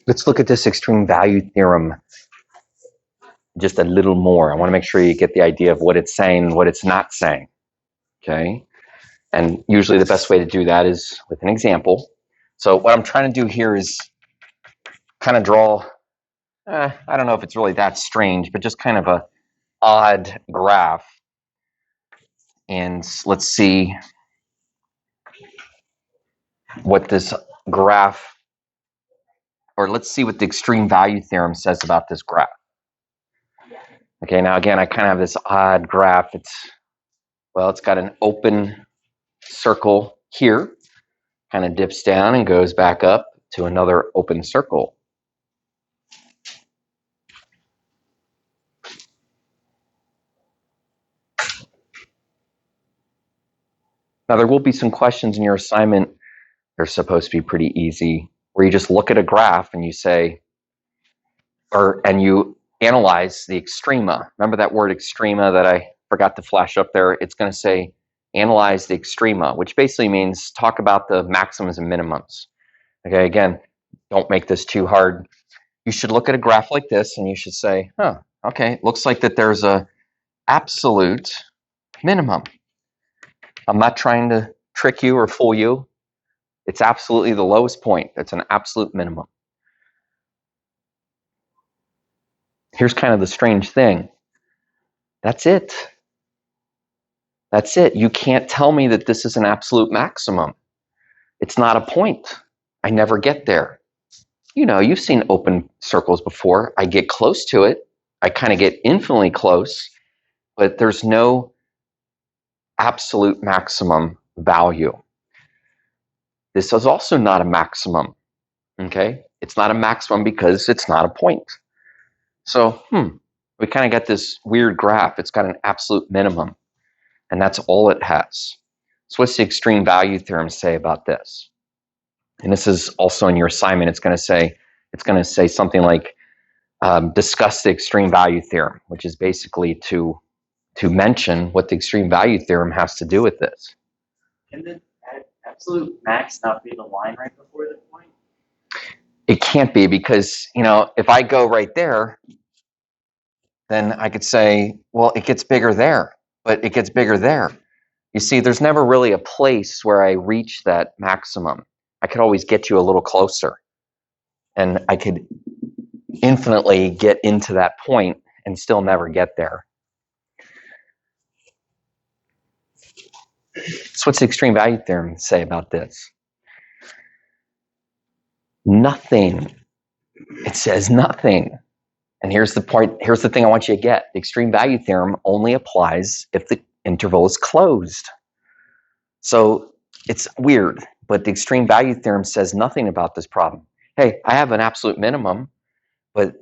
Let's look at this extreme value theorem just a little more. I want to make sure you get the idea of what it's saying and what it's not saying. Okay? And usually the best way to do that is with an example. So what I'm trying to do here is kind of draw, I don't know if it's really that strange, but just kind of a odd graph. And let's see what this graph, or let's see what the extreme value theorem says about this graph. Okay, now again, I kind of have this odd graph. It's got an open circle here, kind of dips down and goes back up to another open circle. Now, there will be some questions in your assignment. They're supposed to be pretty easy, where you just look at a graph and you say, and you analyze the extrema. Remember that word extrema that I forgot to flash up there? It's going to say analyze the extrema, which basically means talk about the maximums and minimums. Okay, again, don't make this too hard. You should look at a graph like this and you should say, okay, looks like that there's a absolute minimum. I'm not trying to trick you or fool you. It's absolutely the lowest point. It's an absolute minimum. Here's kind of the strange thing. That's it. That's it. You can't tell me that this is an absolute maximum. It's not a point. I never get there. You know, you've seen open circles before. I get close to it. I kind of get infinitely close, but there's no absolute maximum value. This is also not a maximum. Okay? It's not a maximum because it's not a point. So, we kind of got this weird graph. It's got an absolute minimum, and that's all it has. So what's the extreme value theorem say about this? And this is also in your assignment. It's going to say something like, discuss the extreme value theorem, which is basically to mention what the extreme value theorem has to do with this. Can the absolute max not be the line right before the point? It can't be, because, if I go right there, then I could say, well, it gets bigger there, but it gets bigger there. You see, there's never really a place where I reach that maximum. I could always get you a little closer, and I could infinitely get into that point and still never get there. So what's the extreme value theorem say about this? Nothing. It says nothing. And here's the point. Here's the thing I want you to get. The extreme value theorem only applies if the interval is closed. So it's weird, but the extreme value theorem says nothing about this problem. Hey, I have an absolute minimum, but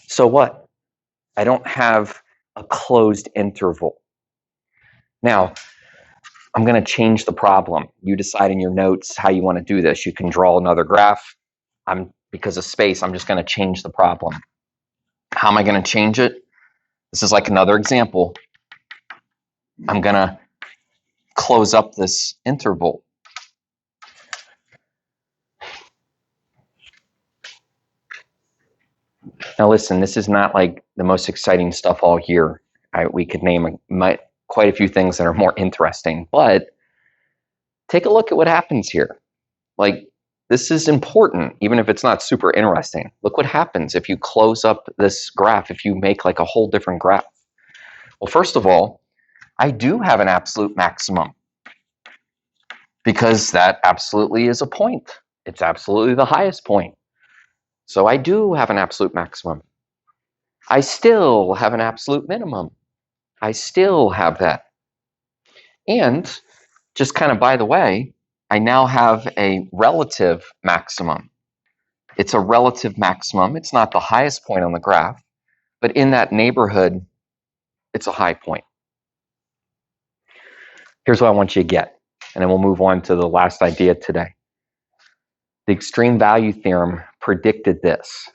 so what? I don't have a closed interval. Now, I'm going to change the problem. You decide in your notes how you want to do this. You can draw another graph. Because of space, I'm just going to change the problem. How am I going to change it? This is like another example. I'm going to close up this interval. Now listen, this is not like the most exciting stuff all year. We could name quite a few things that are more interesting, but take a look at what happens here. Like, this is important, even if it's not super interesting. Look what happens if you close up this graph, if you make like a whole different graph. Well, first of all, I do have an absolute maximum, because that absolutely is a point. It's absolutely the highest point. So I do have an absolute maximum. I still have an absolute minimum. I still have that. And just kind of by the way, I now have a relative maximum. It's a relative maximum. It's not the highest point on the graph, but in that neighborhood, it's a high point. Here's what I want you to get, and then we'll move on to the last idea today. The extreme value theorem predicted this.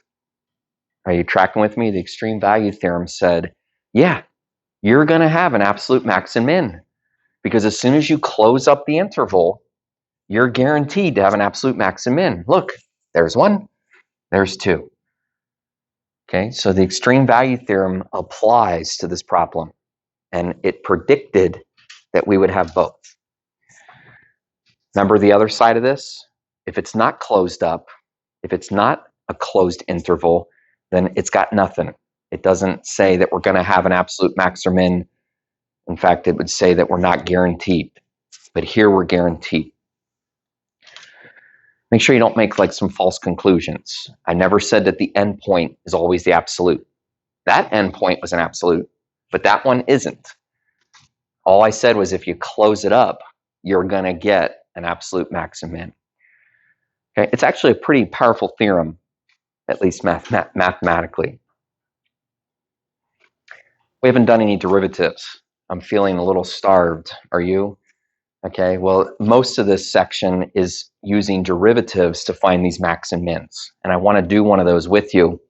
Are you tracking with me? The extreme value theorem said, yeah, you're going to have an absolute max and min, because as soon as you close up the interval, you're guaranteed to have an absolute max and min. Look, there's one, There's 2. Okay, so the extreme value theorem applies to this problem, and it predicted that we would have both. Remember the other side of this? If it's not closed up, if it's not a closed interval, then it's got nothing. It doesn't say that we're going to have an absolute max or min. In fact, it would say that we're not guaranteed. But here we're guaranteed. Make sure you don't make like some false conclusions. I never said that the endpoint is always the absolute. That endpoint was an absolute, but that one isn't. All I said was if you close it up, you're going to get an absolute max and min. Okay? It's actually a pretty powerful theorem, at least mathematically. We haven't done any derivatives. I'm feeling a little starved. Are you? Okay, well, most of this section is using derivatives to find these max and mins. And I want to do one of those with you.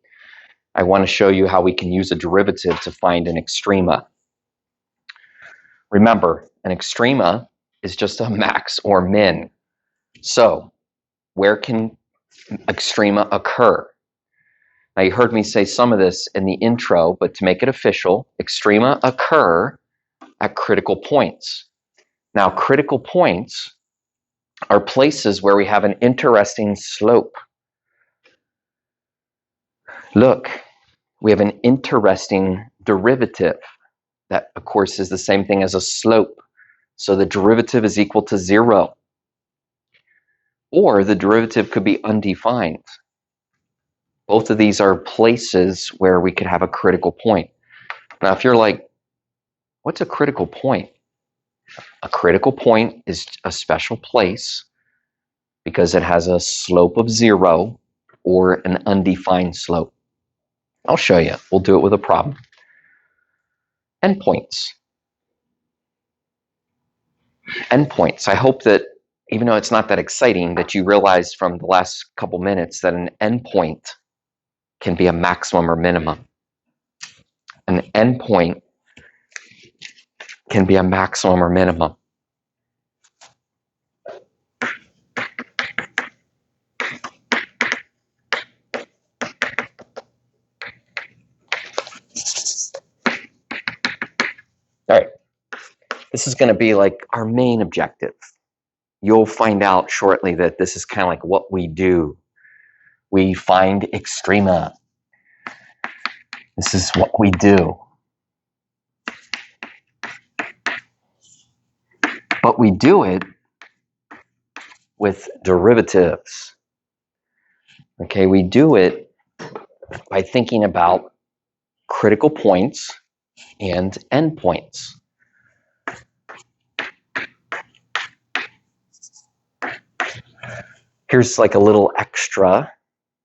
I want to show you how we can use a derivative to find an extrema. Remember, an extrema is just a max or min. So, where can extrema occur? Now, you heard me say some of this in the intro, but to make it official, extrema occur at critical points. Now, critical points are places where we have an interesting slope. Look, we have an interesting derivative. That, of course, is the same thing as a slope. So the derivative is equal to 0. Or the derivative could be undefined. Both of these are places where we could have a critical point. Now, if you're like, what's a critical point? A critical point is a special place because it has a slope of 0 or an undefined slope. I'll show you. We'll do it with a problem. Endpoints. Endpoints. I hope that, even though it's not that exciting, that you realize from the last couple minutes that an endpoint can be a maximum or minimum. An endpoint can be a maximum or minimum. All right, this is going to be like our main objective. You'll find out shortly that this is kind of like what we do. We find extrema. This is what we do. But we do it with derivatives. Okay, we do it by thinking about critical points and endpoints. Here's like a little extra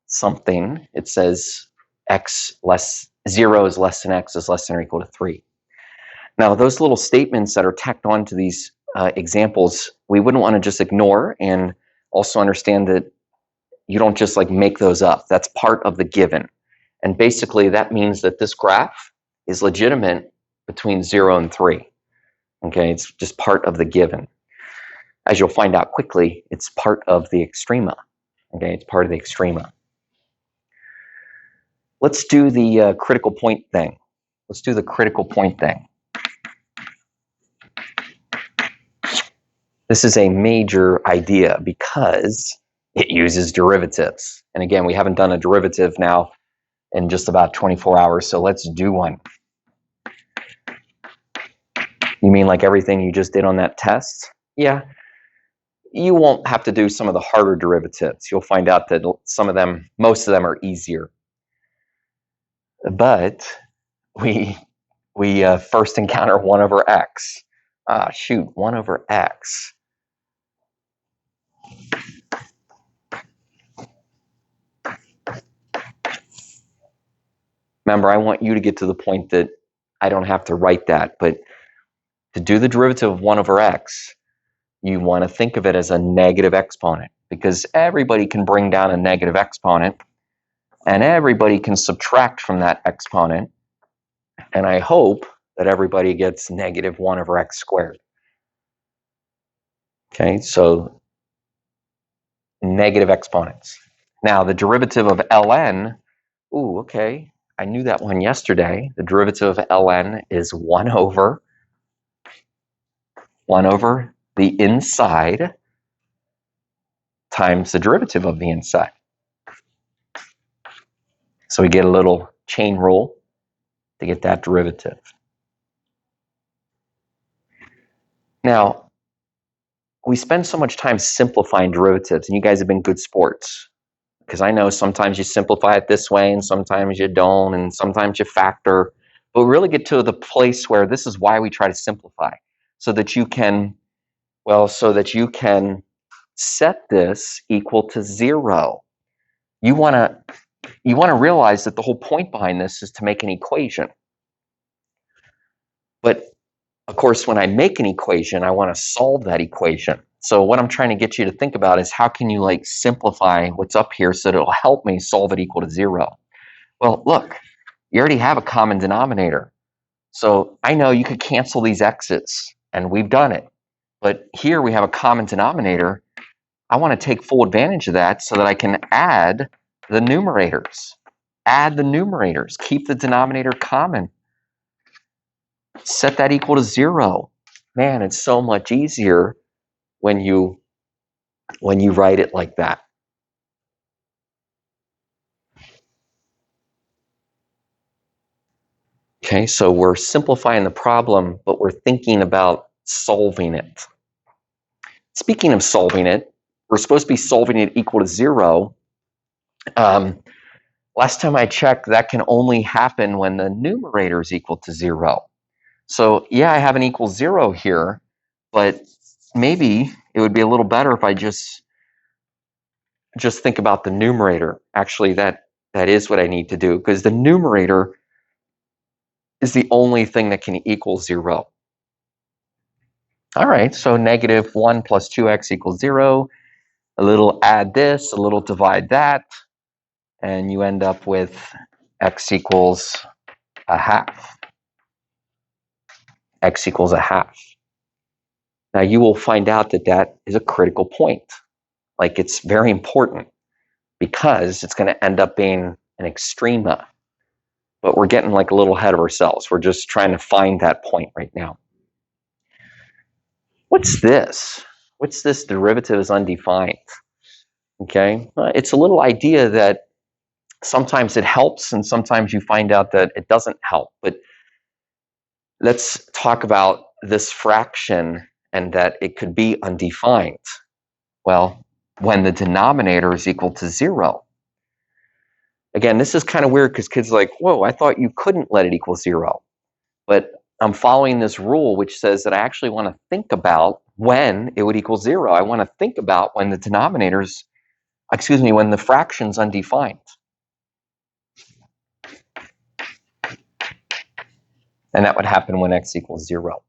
something. It says 0 is less than x is less than or equal to 3. Now, those little statements that are tacked on to these examples, we wouldn't want to just ignore, and also understand that you don't just like make those up. That's part of the given. And basically that means that this graph is legitimate between 0 and 3. Okay, it's just part of the given. As you'll find out quickly, it's part of the extrema. Okay, it's part of the extrema. Let's do the critical point thing. Let's do the critical point thing. This is a major idea because it uses derivatives. And again, we haven't done a derivative now in just about 24 hours, so let's do one. You mean like everything you just did on that test? Yeah. You won't have to do some of the harder derivatives. You'll find out that some of them, most of them are easier. But we first encounter 1 over x. 1 over x. Remember, I want you to get to the point that I don't have to write that, but to do the derivative of 1 over x, you want to think of it as a negative exponent, because everybody can bring down a negative exponent, and everybody can subtract from that exponent, and I hope that everybody gets negative 1 over x squared. Okay, so negative exponents. Now, the derivative of ln, ooh, okay, I knew that one yesterday. The derivative of ln is 1 over the inside times the derivative of the inside. So we get a little chain rule to get that derivative. Now, we spend so much time simplifying derivatives, and you guys have been good sports, because I know sometimes you simplify it this way and sometimes you don't, and sometimes you factor, but we really get to the place where this is why we try to simplify, so that you can set this equal to 0. You want to realize that the whole point behind this is to make an equation. But of course, when I make an equation, I want to solve that equation. So what I'm trying to get you to think about is how can you simplify what's up here so that it'll help me solve it equal to 0. Well, look, you already have a common denominator. So I know you could cancel these x's, and we've done it. But here we have a common denominator. I want to take full advantage of that so that I can add the numerators. Add the numerators. Keep the denominator common. Set that equal to 0. Man, it's so much easier when you write it like that. Okay, so we're simplifying the problem, but we're thinking about solving it. Speaking of solving it, we're supposed to be solving it equal to 0. Last time I checked, that can only happen when the numerator is equal to 0. So yeah, I have an equal 0 here, but maybe it would be a little better if I just think about the numerator. Actually, that is what I need to do, because the numerator is the only thing that can equal 0. All right, so -1 plus 2x equals 0. A little add this, a little divide that, and you end up with x equals a half. X equals a half. Now you will find out that that is a critical point. It's very important, because it's going to end up being an extrema. But we're getting a little ahead of ourselves. We're just trying to find that point right now. What's this? What's this derivative is undefined? Okay, it's a little idea that sometimes it helps and sometimes you find out that it doesn't help. But let's talk about this fraction and that it could be undefined. Well, when the denominator is equal to 0. Again, this is kind of weird because kids are like, whoa, I thought you couldn't let it equal 0. But I'm following this rule which says that I actually want to think about when it would equal 0. I want to think about when the when the fraction's undefined. And that would happen when x equals 0.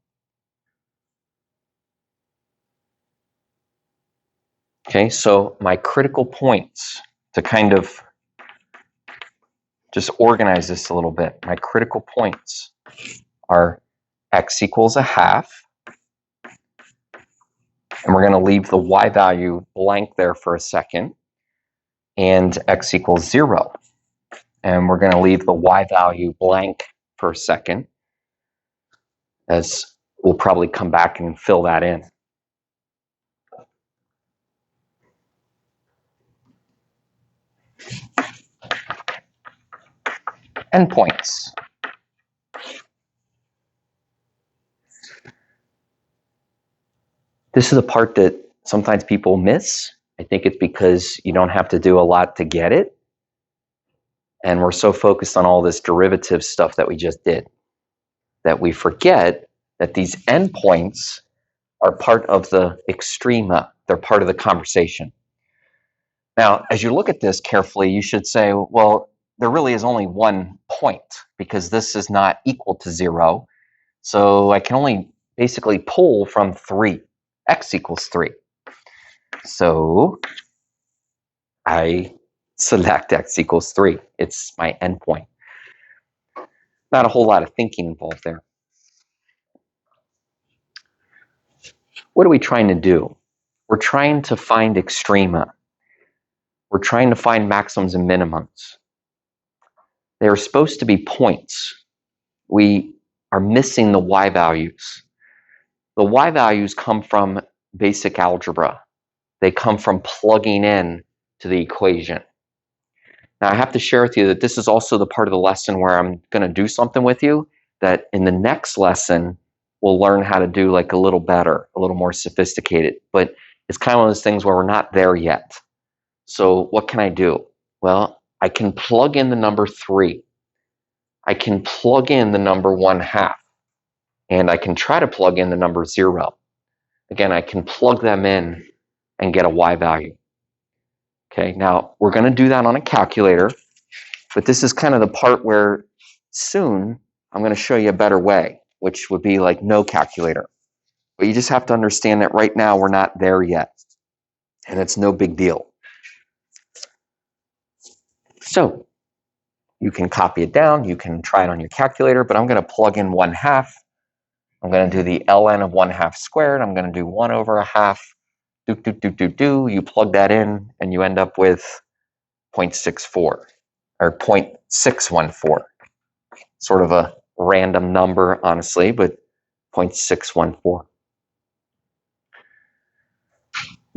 Okay, so my critical points, to kind of just organize this a little bit, my critical points are x equals a half, and we're going to leave the y value blank there for a second, and x equals 0. And we're going to leave the y value blank for a second, as we'll probably come back and fill that in. Endpoints. This is the part that sometimes people miss. I think it's because you don't have to do a lot to get it. And we're so focused on all this derivative stuff that we just did that we forget that these endpoints are part of the extrema. They're part of the conversation. Now, as you look at this carefully, you should say, well, there really is only one point because this is not equal to 0. So I can only basically pull from 3. X equals 3. So I select x equals 3. It's my endpoint. Not a whole lot of thinking involved there. What are we trying to do? We're trying to find extrema. We're trying to find maximums and minimums. They are supposed to be points. We are missing the y values. The y values come from basic algebra. They come from plugging in to the equation. Now, I have to share with you that this is also the part of the lesson where I'm going to do something with you that in the next lesson, we'll learn how to do like a little better, a little more sophisticated. But it's kind of one of those things where we're not there yet. So what can I do? Well, I can plug in the number 3. I can plug in the number 1/2. And I can try to plug in the number 0. Again, I can plug them in and get a y value. Okay, now we're going to do that on a calculator, but this is kind of the part where soon I'm going to show you a better way, which would be like no calculator. But you just have to understand that right now we're not there yet, and it's no big deal. So you can copy it down, you can try it on your calculator, but I'm going to plug in 1/2. I'm going to do the ln of 1/2 squared. I'm going to do 1/1/2. You plug that in, and you end up with 0.64 or 0.614. Sort of a random number, honestly, but 0.614.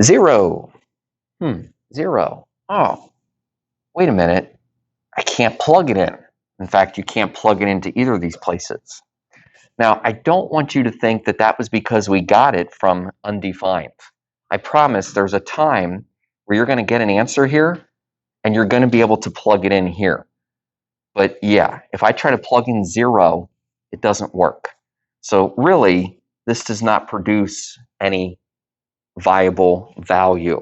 0. 0. Oh, wait a minute. I can't plug it in. In fact, you can't plug it into either of these places. Now, I don't want you to think that that was because we got it from undefined. I promise there's a time where you're going to get an answer here and you're going to be able to plug it in here. But yeah, if I try to plug in 0, it doesn't work. So really, this does not produce any viable value.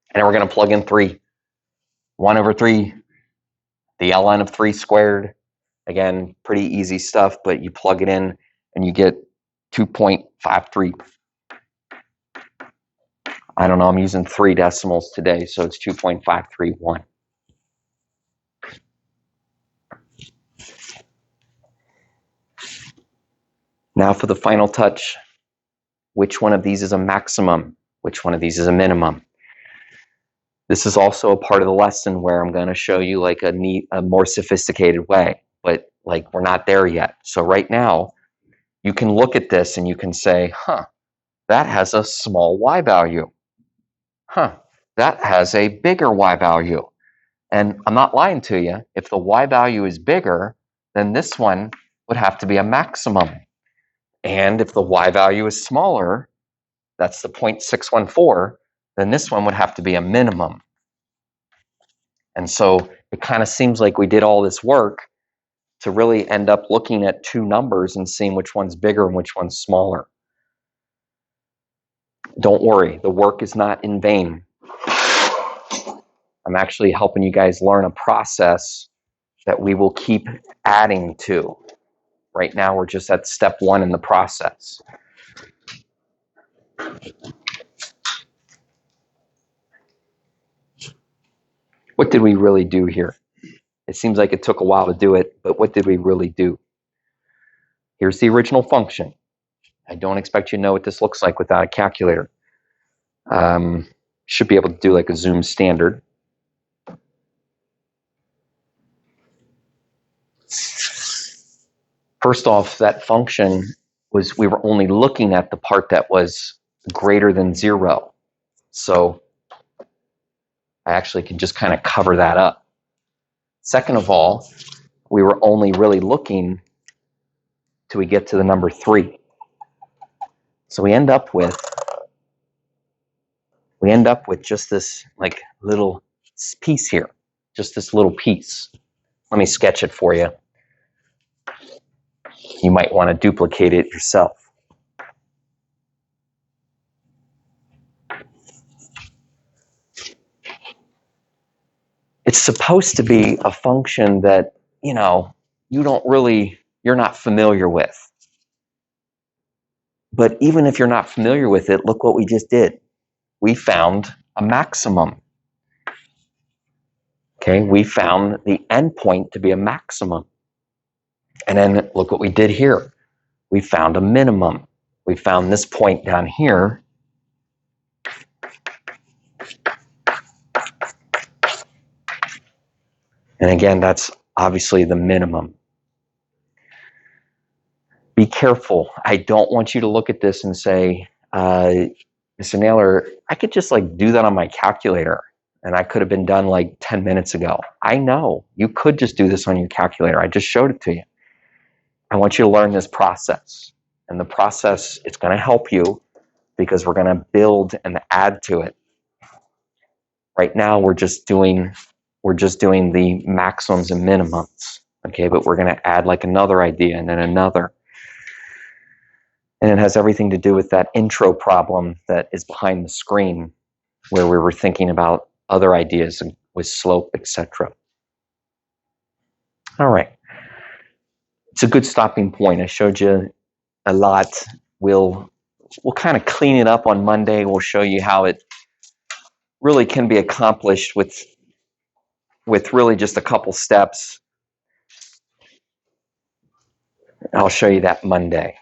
And then we're going to plug in 3. 1/3, the ln of 3 squared. Again, pretty easy stuff, but you plug it in and you get 2.53. I don't know, I'm using 3 decimals today, so it's 2.531. Now for the final touch, which one of these is a maximum? Which one of these is a minimum? This is also a part of the lesson where I'm going to show you like a more sophisticated way, but like we're not there yet. So right now, you can look at this and you can say, that has a small y value. That has a bigger y value. And I'm not lying to you. If the y value is bigger, then this one would have to be a maximum. And if the y value is smaller, that's the 0.614, then this one would have to be a minimum. And so it kind of seems like we did all this work to really end up looking at 2 numbers and seeing which one's bigger and which one's smaller. Don't worry, the work is not in vain. I'm actually helping you guys learn a process that we will keep adding to. Right now, we're just at step 1 in the process. What did we really do here? It seems like it took a while to do it, but what did we really do? Here's the original function. I don't expect you to know what this looks like without a calculator. Should be able to do like a Zoom standard. First off, that function was, we were only looking at the part that was greater than 0. So I actually can just kind of cover that up. Second of all, we were only really looking till we get to the number 3. So we end up with just this like little piece here, just this little piece. Let me sketch it for you. You might want to duplicate it yourself. It's supposed to be a function that, you're not familiar with. But even if you're not familiar with it, look what we just did. We found a maximum. Okay, we found the endpoint to be a maximum. And then look what we did here. We found a minimum. We found this point down here And again, that's obviously the minimum. Be careful. I don't want you to look at this and say, Mr. Naylor, I could just like do that on my calculator and I could have been done like 10 minutes ago. I know you could just do this on your calculator. I just showed it to you. I want you to learn this process. And the process, it's going to help you because we're going to build and add to it. Right now, we're just doing the maximums and minimums. Okay, but we're going to add like another idea and then another. And it has everything to do with that intro problem that is behind the screen where we were thinking about other ideas with slope, etc. All right. It's a good stopping point. I showed you a lot. We'll kind of clean it up on Monday. We'll show you how it really can be accomplished with really just a couple steps. I'll show you that Monday.